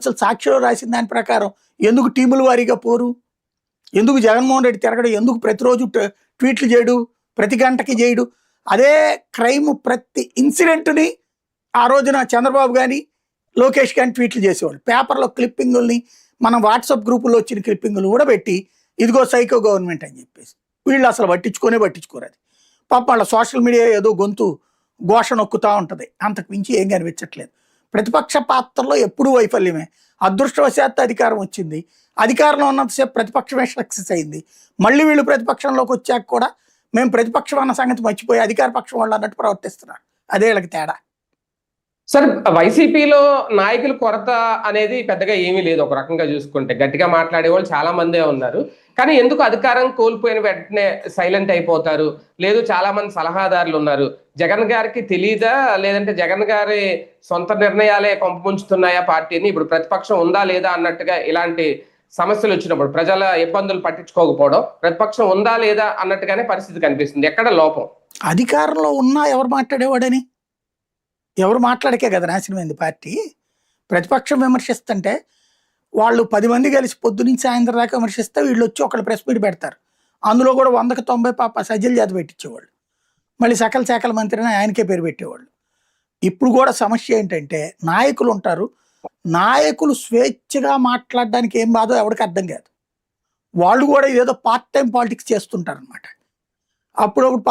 అసలు సాక్షిలో రాసిన దాని ప్రకారం ఎందుకు టీముల వారీగా పోరు? ఎందుకు జగన్మోహన్ రెడ్డి తిరగడు? ఎందుకు ప్రతిరోజు ట్వీట్లు చేయడు? ప్రతి గంటకి చేయడు? అదే క్రైమ్ ప్రతి ఇన్సిడెంట్ని ఆ రోజున చంద్రబాబు కానీ లోకేష్ కానీ ట్వీట్లు చేసేవాళ్ళు. పేపర్లో క్లిప్పింగుల్ని మనం వాట్సాప్ గ్రూపుల్లో వచ్చిన క్లిప్పింగులు కూడా పెట్టి ఇదిగో సైకో గవర్నమెంట్ అని చెప్పేసి వీళ్ళు అసలు పట్టించుకోరు అది. పాప వాళ్ళ సోషల్ మీడియా ఏదో గొంతు ఘోష నొక్కుతూ ఉంటుంది, అంతకు మించి ఏం కనిపించట్లేదు. ప్రతిపక్ష పాత్రలో ఎప్పుడూ వైఫల్యమే. అదృష్టవశాత్తు అధికారం వచ్చింది, అధికారంలో ఉన్నంతసేపు ప్రతిపక్షమే సక్సెస్ అయింది. మళ్ళీ వీళ్ళు ప్రతిపక్షంలోకి వచ్చాక కూడా మేము ప్రతిపక్షం అన్న సంగతి మర్చిపోయి అధికార పక్షం వాళ్ళు అన్నట్టు ప్రవర్తిస్తున్నారు. అదే వీళ్ళకి తేడా. సార్, వైసీపీలో నాయకుల కొరత అనేది పెద్దగా ఏమీ లేదు. ఒక రకంగా చూసుకుంటే గట్టిగా మాట్లాడే వాళ్ళు చాలా మందే ఉన్నారు. కానీ ఎందుకు అధికారం కోల్పోయిన వెంటనే సైలెంట్ అయిపోతారు? లేదు, చాలా మంది సలహాదారులు ఉన్నారు. జగన్ గారికి తెలీదా, లేదంటే జగన్ గారి సొంత నిర్ణయాలే కొంపముంచుతున్నాయా పార్టీని? ఇప్పుడు ప్రతిపక్షం ఉందా లేదా అన్నట్టుగా ఇలాంటి సమస్యలు వచ్చినప్పుడు ప్రజల ఇబ్బందులు పట్టించుకోకపోవడం, ప్రతిపక్షం ఉందా లేదా అన్నట్టుగానే పరిస్థితి కనిపిస్తుంది. ఎక్కడ లోపం? అధికారంలో ఉన్నా ఎవరు మాట్లాడేవాడని? ఎవరు మాట్లాడకే కదా నాశనమైంది పార్టీ. ప్రతిపక్షం విమర్శిస్తుంటే వాళ్ళు 10 మంది కలిసి పొద్దు నుంచి సాయంత్రం దాకా విమర్శిస్తే వీళ్ళు వచ్చి ఒకళ్ళు ప్రెస్ మీట్ పెడతారు. అందులో కూడా 100కి 90 పాప సజ్జల జాతి పెట్టించేవాళ్ళు. మళ్ళీ సకల శాఖల మంత్రిని ఆయనకే పేరు పెట్టేవాళ్ళు. ఇప్పుడు కూడా సమస్య ఏంటంటే నాయకులు ఉంటారు, నాయకులు స్వేచ్ఛగా మాట్లాడడానికి ఏం బాధో ఎవరికి అర్థం కాదు. వాళ్ళు కూడా ఇదేదో పార్ట్ టైం పాలిటిక్స్ చేస్తుంటారు అనమాట. అప్పుడప్పుడు